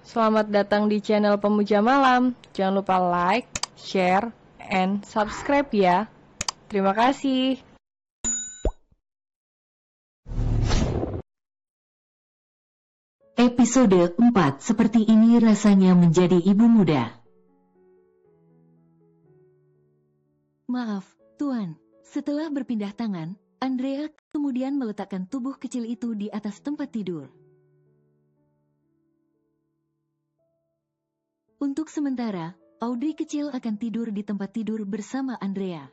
Selamat datang di channel Pemuja Malam. Jangan lupa like, share, and subscribe ya. Terima kasih. Episode 4. Seperti ini rasanya menjadi ibu muda. Maaf, Tuan. Setelah berpindah tangan, Andrea kemudian meletakkan tubuh kecil itu di atas tempat tidur. Untuk sementara, Audrey kecil akan tidur di tempat tidur bersama Andrea.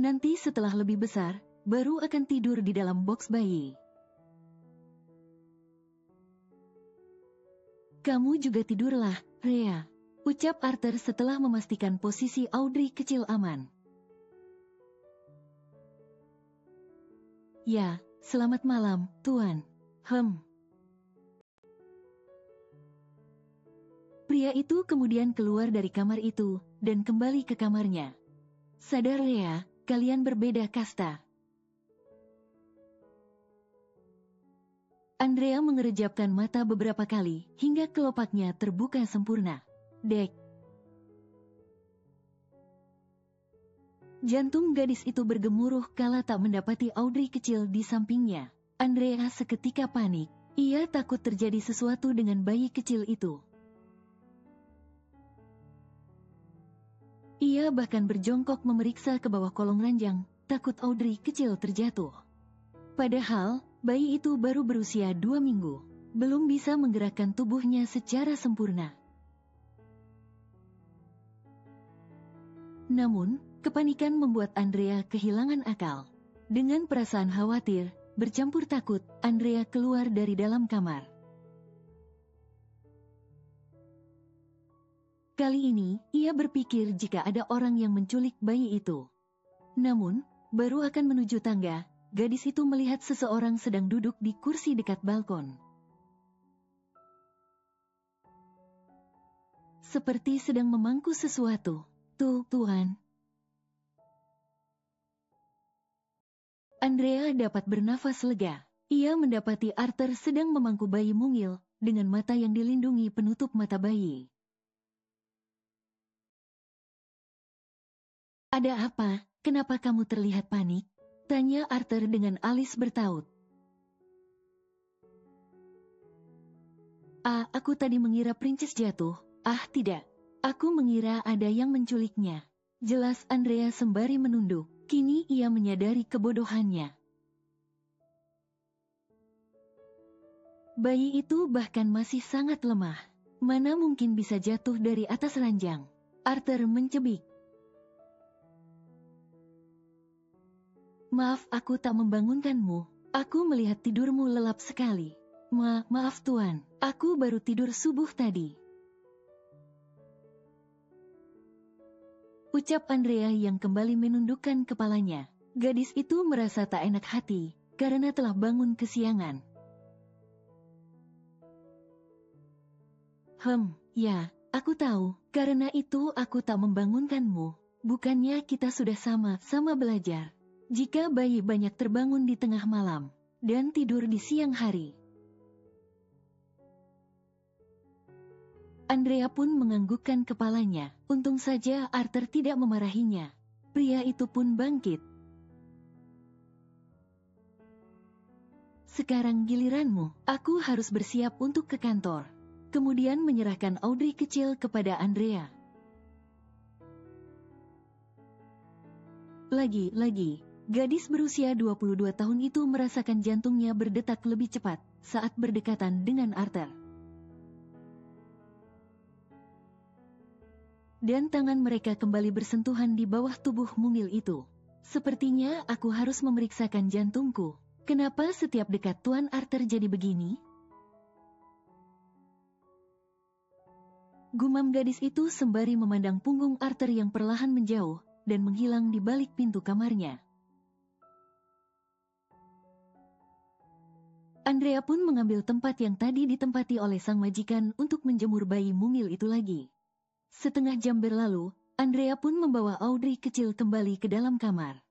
Nanti setelah lebih besar, baru akan tidur di dalam box bayi. Kamu juga tidurlah, Rhea, ucap Arthur setelah memastikan posisi Audrey kecil aman. Ya, selamat malam, Tuan. Pria itu kemudian keluar dari kamar itu, dan kembali ke kamarnya. Sadar Rhea, kalian berbeda kasta. Andrea mengerejapkan mata beberapa kali, hingga kelopaknya terbuka sempurna. Dek. Jantung gadis itu bergemuruh kala tak mendapati Audrey kecil di sampingnya. Andrea seketika panik. Ia takut terjadi sesuatu dengan bayi kecil itu. Ia bahkan berjongkok memeriksa ke bawah kolong ranjang, takut Audrey kecil terjatuh. Padahal, bayi itu baru berusia 2 minggu, belum bisa menggerakkan tubuhnya secara sempurna. Namun, kepanikan membuat Andrea kehilangan akal. Dengan perasaan khawatir, bercampur takut, Andrea keluar dari dalam kamar. Kali ini, ia berpikir jika ada orang yang menculik bayi itu. Namun, baru akan menuju tangga, gadis itu melihat seseorang sedang duduk di kursi dekat balkon. Seperti sedang memangku sesuatu. Tuan. Andrea dapat bernafas lega. Ia mendapati Arthur sedang memangku bayi mungil, dengan mata yang dilindungi penutup mata bayi. Ada apa? Kenapa kamu terlihat panik? Tanya Arthur dengan alis bertaut. Aku tadi mengira Princess jatuh. Tidak. Aku mengira ada yang menculiknya. Jelas Andrea sembari menunduk. Kini ia menyadari kebodohannya. Bayi itu bahkan masih sangat lemah. Mana mungkin bisa jatuh dari atas ranjang? Arthur mencebik. Maaf aku tak membangunkanmu. Aku melihat tidurmu lelap sekali. Maaf Tuan, aku baru tidur subuh tadi. Ucap Andrea yang kembali menundukkan kepalanya. Gadis itu merasa tak enak hati, karena telah bangun kesiangan. Ya, aku tahu, karena itu aku tak membangunkanmu. Bukannya kita sudah sama-sama belajar. Jika bayi banyak terbangun di tengah malam, dan tidur di siang hari. Andrea pun menganggukkan kepalanya. Untung saja Arthur tidak memarahinya. Pria itu pun bangkit. Sekarang giliranmu, aku harus bersiap untuk ke kantor. Kemudian menyerahkan Audrey kecil kepada Andrea. Lagi-lagi, gadis berusia 22 tahun itu merasakan jantungnya berdetak lebih cepat saat berdekatan dengan Arthur. Dan tangan mereka kembali bersentuhan di bawah tubuh mungil itu. Sepertinya aku harus memeriksakan jantungku. Kenapa setiap dekat Tuan Arthur jadi begini? Gumam gadis itu sembari memandang punggung Arthur yang perlahan menjauh dan menghilang di balik pintu kamarnya. Andrea pun mengambil tempat yang tadi ditempati oleh sang majikan untuk menjemur bayi mungil itu lagi. Setengah jam berlalu, Andrea pun membawa Audrey kecil kembali ke dalam kamar.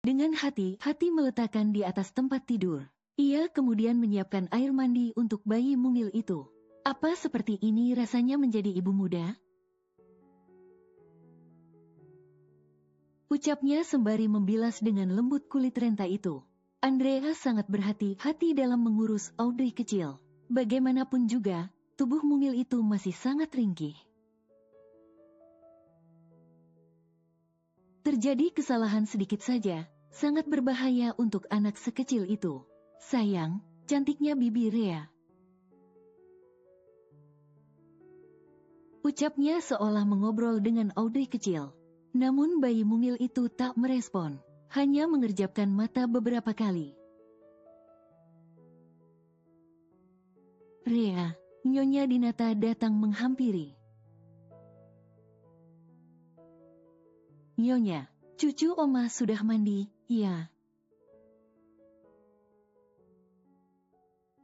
Dengan hati-hati meletakkan di atas tempat tidur. Ia kemudian menyiapkan air mandi untuk bayi mungil itu. Apa seperti ini rasanya menjadi ibu muda? Ucapnya sembari membilas dengan lembut kulit renta itu. Andrea sangat berhati-hati dalam mengurus Audrey kecil. Bagaimanapun juga, tubuh mungil itu masih sangat ringkih. Terjadi kesalahan sedikit saja, sangat berbahaya untuk anak sekecil itu. Sayang, cantiknya bibi Rhea. Ucapnya seolah mengobrol dengan Audrey kecil. Namun bayi mungil itu tak merespon, hanya mengerjapkan mata beberapa kali. Rhea, Nyonya Dinata datang menghampiri. Nyonya, cucu Oma sudah mandi, ya.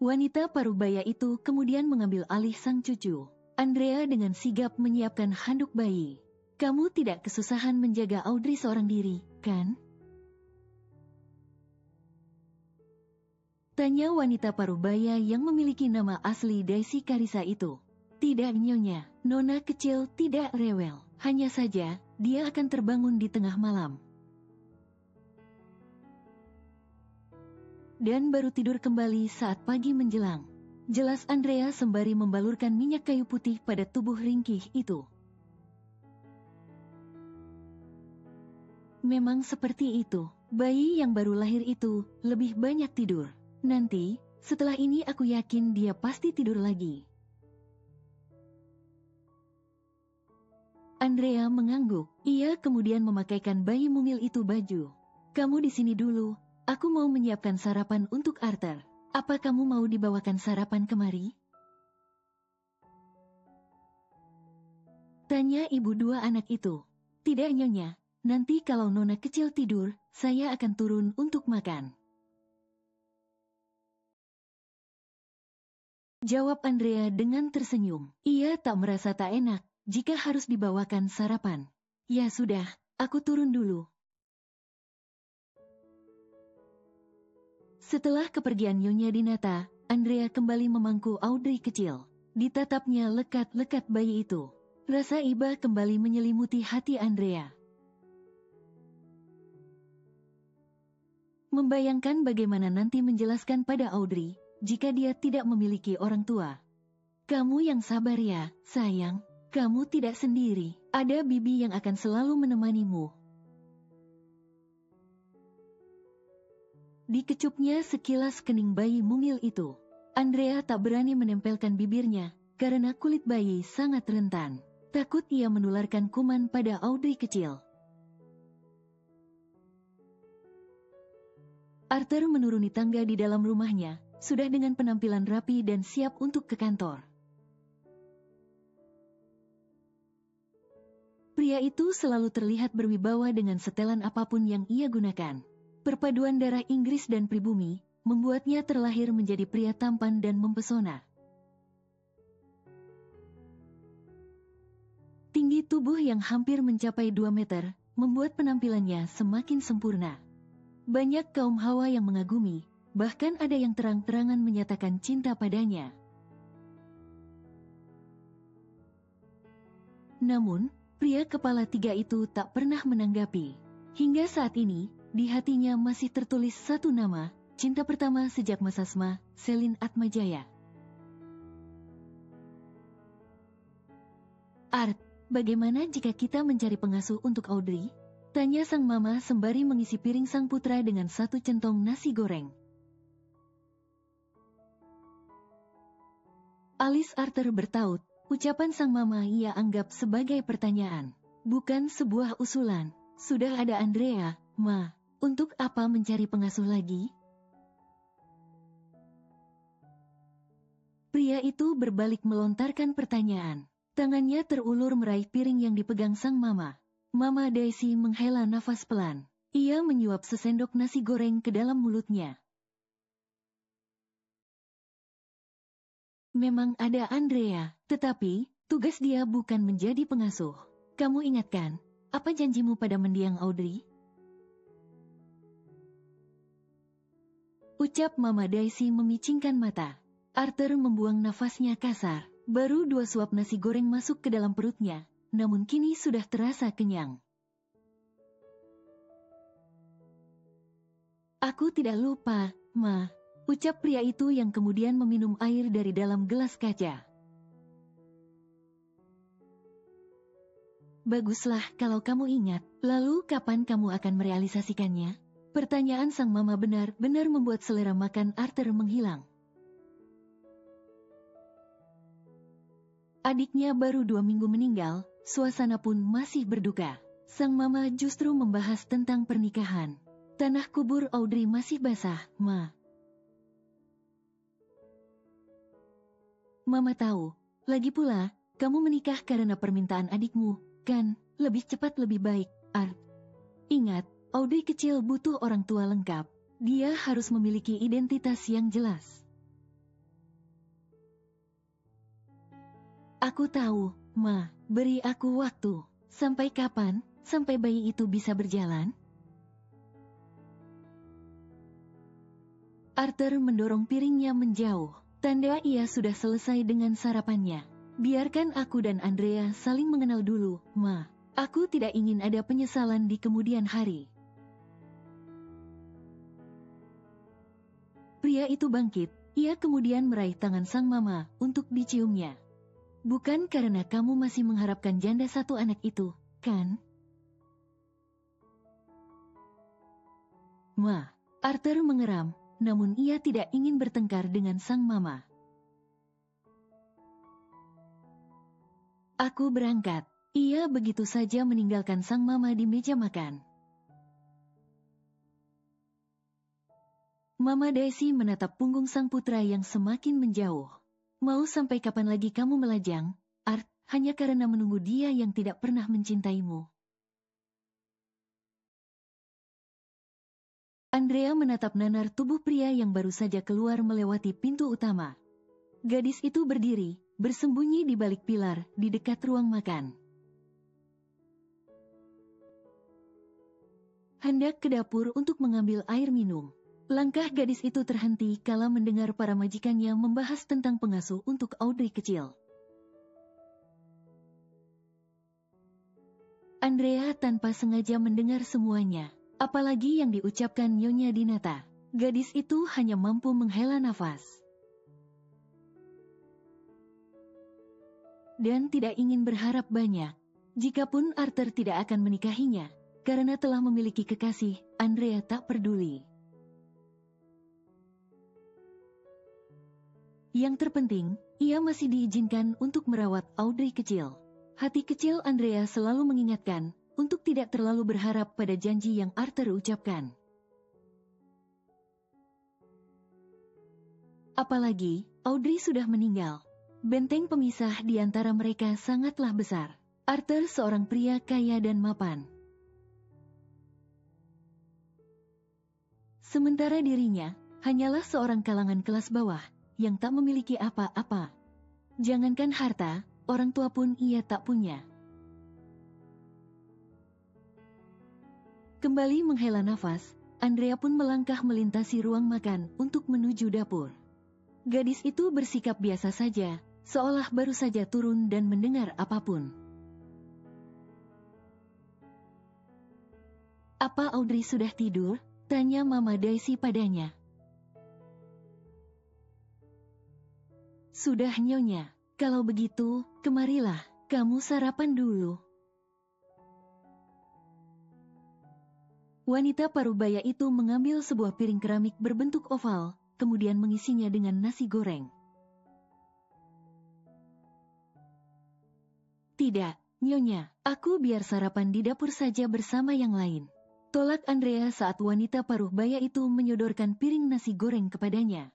Wanita parubaya itu kemudian mengambil alih sang cucu. Andrea dengan sigap menyiapkan handuk bayi. Kamu tidak kesusahan menjaga Audrey seorang diri, kan? Tanya wanita parubaya yang memiliki nama asli Daisy Carissa itu. Tidak Nyonya, Nona kecil tidak rewel. Hanya saja, dia akan terbangun di tengah malam. Dan baru tidur kembali saat pagi menjelang. Jelas Andrea sembari membalurkan minyak kayu putih pada tubuh ringkih itu. Memang seperti itu, bayi yang baru lahir itu lebih banyak tidur. Nanti, setelah ini aku yakin dia pasti tidur lagi. Andrea mengangguk. Ia kemudian memakaikan bayi mungil itu baju. Kamu di sini dulu, aku mau menyiapkan sarapan untuk Arthur. Apa kamu mau dibawakan sarapan kemari? Tanya ibu dua anak itu. Tidak Nyonya, nanti kalau Nona kecil tidur, saya akan turun untuk makan. Jawab Andrea dengan tersenyum. Ia tak merasa tak enak jika harus dibawakan sarapan. Ya sudah, aku turun dulu. Setelah kepergian Nyonya Dinata, Andrea kembali memangku Audrey kecil. Ditatapnya lekat-lekat bayi itu. Rasa iba kembali menyelimuti hati Andrea. Membayangkan bagaimana nanti menjelaskan pada Audrey, jika dia tidak memiliki orang tua. Kamu yang sabar ya, sayang. Kamu tidak sendiri. Ada bibi yang akan selalu menemanimu. Dikecupnya sekilas kening bayi mungil itu. Andrea tak berani menempelkan bibirnya, karena kulit bayi sangat rentan. Takut ia menularkan kuman pada Audrey kecil. Arthur menuruni tangga di dalam rumahnya, sudah dengan penampilan rapi dan siap untuk ke kantor. Pria itu selalu terlihat berwibawa dengan setelan apapun yang ia gunakan. Perpaduan darah Inggris dan pribumi, membuatnya terlahir menjadi pria tampan dan mempesona. Tinggi tubuh yang hampir mencapai 2 meter, membuat penampilannya semakin sempurna. Banyak kaum hawa yang mengagumi, bahkan ada yang terang-terangan menyatakan cinta padanya. Namun, pria kepala 3 itu tak pernah menanggapi. Hingga saat ini, di hatinya masih tertulis satu nama, cinta pertama sejak masa SMA, Selin Atmajaya. Art, bagaimana jika kita mencari pengasuh untuk Audrey? Tanya sang mama sembari mengisi piring sang putra dengan satu centong nasi goreng. Alis Arthur bertaut. Ucapan sang mama ia anggap sebagai pertanyaan, bukan sebuah usulan. Sudah ada Andrea, Ma. Untuk apa mencari pengasuh lagi? Pria itu berbalik melontarkan pertanyaan. Tangannya terulur meraih piring yang dipegang sang mama. Mama Daisy menghela nafas pelan. Ia menyuap sesendok nasi goreng ke dalam mulutnya. Memang ada Andrea, tetapi tugas dia bukan menjadi pengasuh. Kamu ingatkan, apa janjimu pada mendiang Audrey? ucap Mama Daisy memicingkan mata. Arthur membuang nafasnya kasar. Baru 2 suap nasi goreng masuk ke dalam perutnya, namun kini sudah terasa kenyang. Aku tidak lupa, Ma, ucap pria itu yang kemudian meminum air dari dalam gelas kaca. Baguslah kalau kamu ingat, lalu kapan kamu akan merealisasikannya? Pertanyaan sang mama benar-benar membuat selera makan Arthur menghilang. Adiknya baru 2 minggu meninggal, suasana pun masih berduka. Sang mama justru membahas tentang pernikahan. Tanah kubur Audrey masih basah, Ma. Mama tahu, lagi pula, kamu menikah karena permintaan adikmu. Kan, lebih cepat lebih baik, Art. Ingat, Audrey kecil butuh orang tua lengkap. Dia harus memiliki identitas yang jelas. Aku tahu, Ma, beri aku waktu. Sampai kapan? Sampai bayi itu bisa berjalan? Arthur mendorong piringnya menjauh. Tanda ia sudah selesai dengan sarapannya. Biarkan aku dan Andrea saling mengenal dulu, Ma. Aku tidak ingin ada penyesalan di kemudian hari. Pria itu bangkit. Ia kemudian meraih tangan sang mama untuk diciumnya. Bukan karena kamu masih mengharapkan janda 1 anak itu, kan? Ma, Arthur mengeram, namun ia tidak ingin bertengkar dengan sang mama. Aku berangkat. Ia begitu saja meninggalkan sang mama di meja makan. Mama Daisy menatap punggung sang putra yang semakin menjauh. Mau sampai kapan lagi kamu melajang, Art, hanya karena menunggu dia yang tidak pernah mencintaimu? Andrea menatap nanar tubuh pria yang baru saja keluar melewati pintu utama. Gadis itu berdiri, bersembunyi di balik pilar, di dekat ruang makan. Hendak ke dapur untuk mengambil air minum. Langkah gadis itu terhenti kala mendengar para majikannya membahas tentang pengasuh untuk Audrey kecil. Andrea tanpa sengaja mendengar semuanya, apalagi yang diucapkan Nyonya Dinata. Gadis itu hanya mampu menghela nafas. Dan tidak ingin berharap banyak. Jikapun Arthur tidak akan menikahinya, karena telah memiliki kekasih, Andrea tak peduli. Yang terpenting, ia masih diizinkan untuk merawat Audrey kecil. Hati kecil Andrea selalu mengingatkan, untuk tidak terlalu berharap pada janji yang Arthur ucapkan. Apalagi, Audrey sudah meninggal. Benteng pemisah di antara mereka sangatlah besar. Arthur seorang pria kaya dan mapan. Sementara dirinya, hanyalah seorang kalangan kelas bawah, yang tak memiliki apa-apa. Jangankan harta, orang tua pun ia tak punya. Kembali menghela nafas, Andrea pun melangkah melintasi ruang makan untuk menuju dapur. Gadis itu bersikap biasa saja, seolah baru saja turun dan mendengar apapun. Apa Audrey sudah tidur? Tanya Mama Daisy padanya. Sudah Nyonya, kalau begitu, kemarilah, kamu sarapan dulu. Wanita parubaya itu mengambil sebuah piring keramik berbentuk oval, kemudian mengisinya dengan nasi goreng. Tidak, Nyonya, aku biar sarapan di dapur saja bersama yang lain. Tolak Andrea saat wanita parubaya itu menyodorkan piring nasi goreng kepadanya.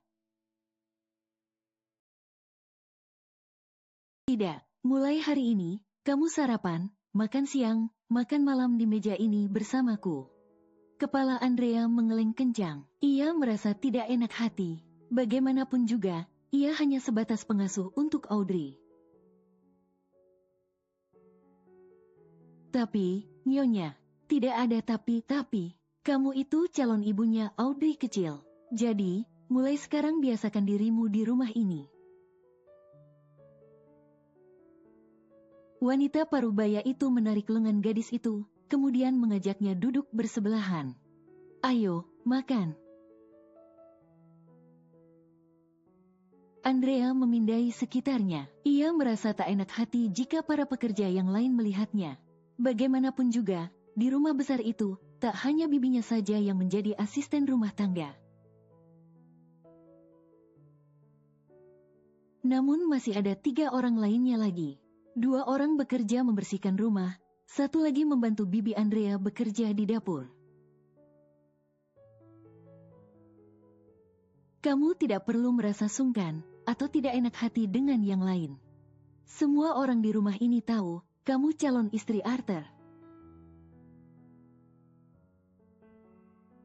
Tidak, mulai hari ini, kamu sarapan, makan siang, makan malam di meja ini bersamaku. Kepala Andrea mengeleng kencang. Ia merasa tidak enak hati. Bagaimanapun juga, ia hanya sebatas pengasuh untuk Audrey. Tapi, Nyonya, tidak ada tapi. Kamu itu calon ibunya Audrey kecil. Jadi, mulai sekarang biasakan dirimu di rumah ini. Wanita parubaya itu menarik lengan gadis itu, kemudian mengajaknya duduk bersebelahan. Ayo, makan. Andrea memindai sekitarnya. Ia merasa tak enak hati jika para pekerja yang lain melihatnya. Bagaimanapun juga, di rumah besar itu, tak hanya bibinya saja yang menjadi asisten rumah tangga. Namun masih ada 3 orang lainnya lagi. 2 orang bekerja membersihkan rumah, 1 lagi membantu bibi Andrea bekerja di dapur. Kamu tidak perlu merasa sungkan atau tidak enak hati dengan yang lain. Semua orang di rumah ini tahu, kamu calon istri Arthur.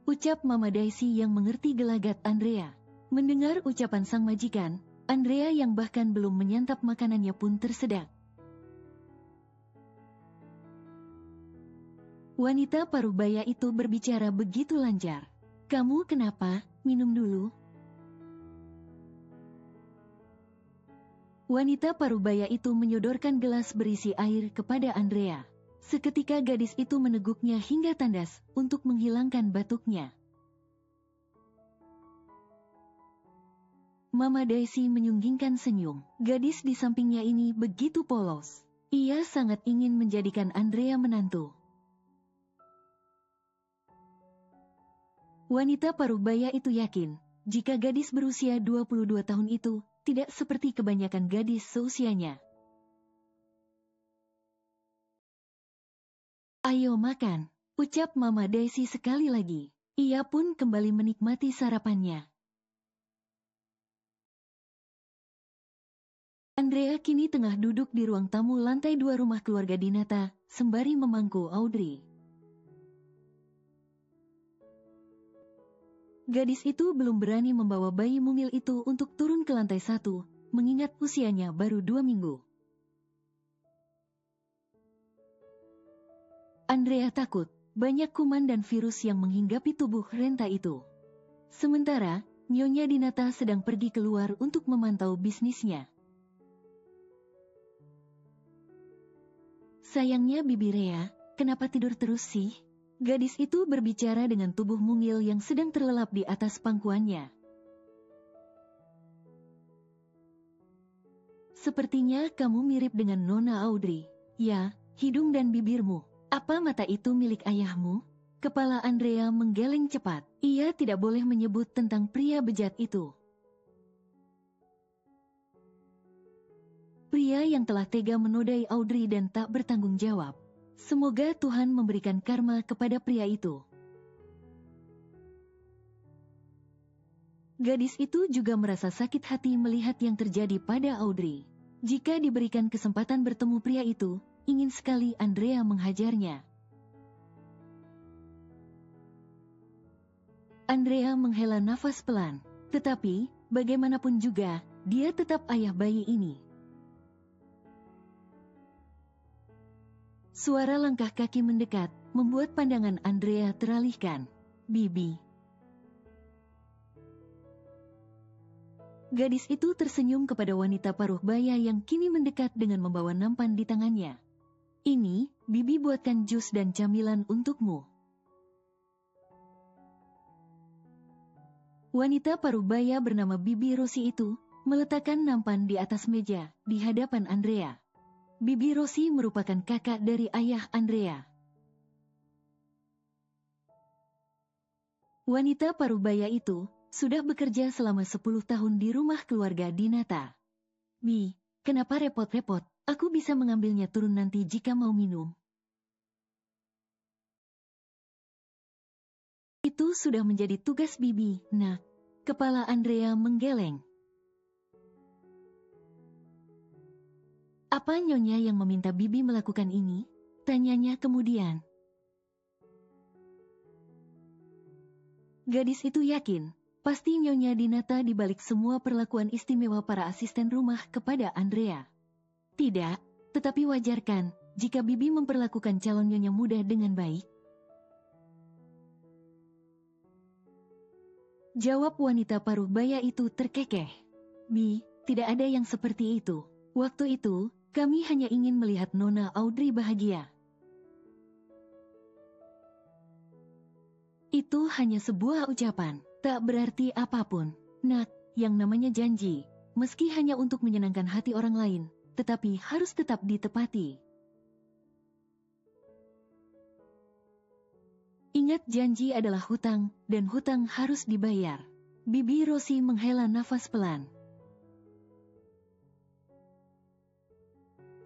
Ucap Mama Daisy yang mengerti gelagat Andrea. Mendengar ucapan sang majikan, Andrea yang bahkan belum menyantap makanannya pun tersedak. Wanita parubaya itu berbicara begitu lancar. Kamu kenapa? Minum dulu. Wanita parubaya itu menyodorkan gelas berisi air kepada Andrea. Seketika gadis itu meneguknya hingga tandas untuk menghilangkan batuknya. Mama Daisy menyunggingkan senyum. Gadis di sampingnya ini begitu polos. Ia sangat ingin menjadikan Andrea menantu. Wanita parubaya itu yakin, jika gadis berusia 22 tahun itu tidak seperti kebanyakan gadis seusianya. Ayo makan, ucap Mama Daisy sekali lagi. Ia pun kembali menikmati sarapannya. Andrea kini tengah duduk di ruang tamu lantai 2 rumah keluarga Dinata, sembari memangku Audrey. Gadis itu belum berani membawa bayi mungil itu untuk turun ke lantai 1, mengingat usianya baru 2 minggu. Andrea takut, banyak kuman dan virus yang menghinggapi tubuh renta itu. Sementara, Nyonya Dinata sedang pergi keluar untuk memantau bisnisnya. Sayangnya Bibi Rea, kenapa tidur terus sih? Gadis itu berbicara dengan tubuh mungil yang sedang terlelap di atas pangkuannya. Sepertinya kamu mirip dengan Nona Audrey. Ya, hidung dan bibirmu. Apa mata itu milik ayahmu? Kepala Andrea menggeleng cepat. Ia tidak boleh menyebut tentang pria bejat itu. Pria yang telah tega menodai Audrey dan tak bertanggung jawab. Semoga Tuhan memberikan karma kepada pria itu. Gadis itu juga merasa sakit hati melihat yang terjadi pada Audrey. Jika diberikan kesempatan bertemu pria itu, ingin sekali Andrea menghajarnya. Andrea menghela nafas pelan, tetapi, bagaimanapun juga, dia tetap ayah bayi ini. Suara langkah kaki mendekat, membuat pandangan Andrea teralihkan. Bibi. Gadis itu tersenyum kepada wanita paruh baya yang kini mendekat dengan membawa nampan di tangannya. Ini, Bibi buatkan jus dan camilan untukmu. Wanita paruh baya bernama Bibi Rosi itu, meletakkan nampan di atas meja, di hadapan Andrea. Bibi Rosi merupakan kakak dari ayah Andrea. Wanita parubaya itu sudah bekerja selama 10 tahun di rumah keluarga Dinata. Bi, kenapa repot-repot? Aku bisa mengambilnya turun nanti jika mau minum. Itu sudah menjadi tugas Bibi, nak. Kepala Andrea menggeleng. Apa Nyonya yang meminta Bibi melakukan ini? Tanyanya kemudian. Gadis itu yakin, pasti Nyonya Dinata di balik semua perlakuan istimewa para asisten rumah kepada Andrea. Tidak, tetapi wajar kan, jika Bibi memperlakukan calon Nyonya muda dengan baik? Jawab wanita paruh baya itu terkekeh. Bi, tidak ada yang seperti itu. Waktu itu, kami hanya ingin melihat Nona Audrey bahagia. Itu hanya sebuah ucapan, tak berarti apapun. Nak, yang namanya janji, meski hanya untuk menyenangkan hati orang lain, tetapi harus tetap ditepati. Ingat, janji adalah hutang, dan hutang harus dibayar. Bibi Rosi menghela nafas pelan.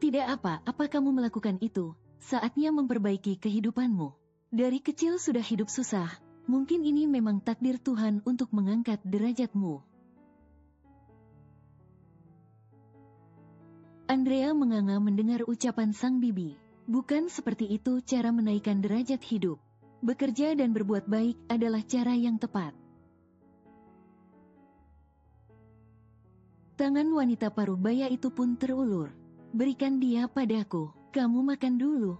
Tidak apa-apa kamu melakukan itu, saatnya memperbaiki kehidupanmu. Dari kecil sudah hidup susah, mungkin ini memang takdir Tuhan untuk mengangkat derajatmu. Andrea menganga mendengar ucapan sang bibi. Bukan seperti itu cara menaikkan derajat hidup. Bekerja dan berbuat baik adalah cara yang tepat. Tangan wanita paruh baya itu pun terulur. Berikan dia padaku, kamu makan dulu.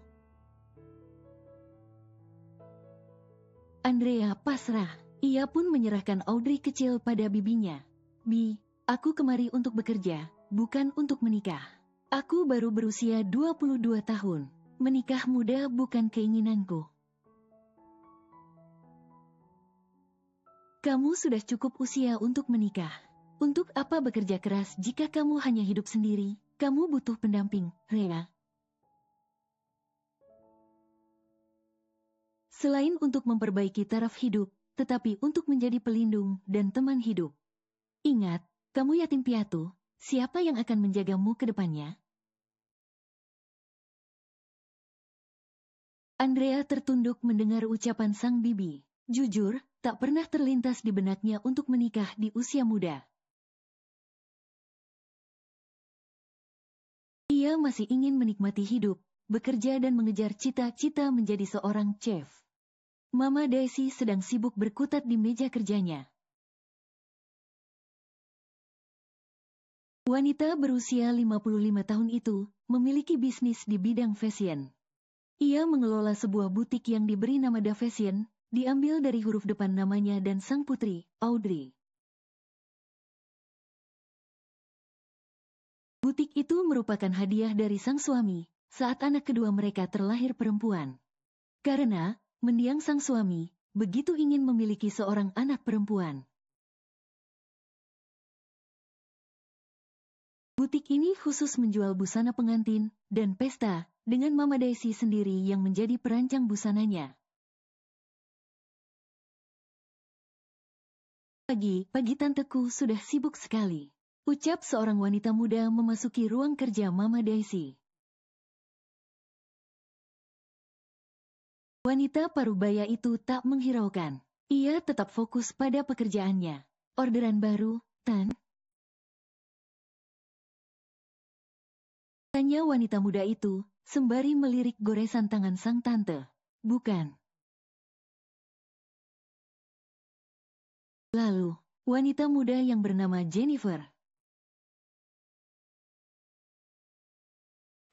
Andrea pasrah. Ia pun menyerahkan Audrey kecil pada bibinya. Bi, aku kemari untuk bekerja, bukan untuk menikah. Aku baru berusia 22 tahun. Menikah muda bukan keinginanku. Kamu sudah cukup usia untuk menikah. Untuk apa bekerja keras jika kamu hanya hidup sendiri? Kamu butuh pendamping, Rhea. Selain untuk memperbaiki taraf hidup, tetapi untuk menjadi pelindung dan teman hidup. Ingat, kamu yatim piatu, siapa yang akan menjagamu ke depannya? Andrea tertunduk mendengar ucapan sang bibi. Jujur, tak pernah terlintas di benaknya untuk menikah di usia muda. Ia masih ingin menikmati hidup, bekerja dan mengejar cita-cita menjadi seorang chef. Mama Daisy sedang sibuk berkutat di meja kerjanya. Wanita berusia 55 tahun itu memiliki bisnis di bidang fashion. Ia mengelola sebuah butik yang diberi nama Da Fashion, diambil dari huruf depan namanya dan sang putri, Audrey. Butik itu merupakan hadiah dari sang suami, saat anak kedua mereka terlahir perempuan. Karena, mendiang sang suami, begitu ingin memiliki seorang anak perempuan. Butik ini khusus menjual busana pengantin dan pesta, dengan Mama Daisy sendiri yang menjadi perancang busananya. Pagi tanteku sudah sibuk sekali. Ucap seorang wanita muda memasuki ruang kerja Mama Daisy. Wanita parubaya itu tak menghiraukan. Ia tetap fokus pada pekerjaannya. Orderan baru, Tan? Tanya wanita muda itu, sembari melirik goresan tangan sang tante. Bukan. Lalu, wanita muda yang bernama Jennifer.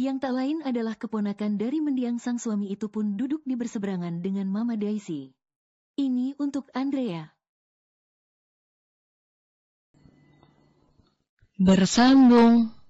Yang tak lain adalah keponakan dari mendiang sang suami itu pun duduk di berseberangan dengan Mama Daisy. Ini untuk Andrea. Bersambung.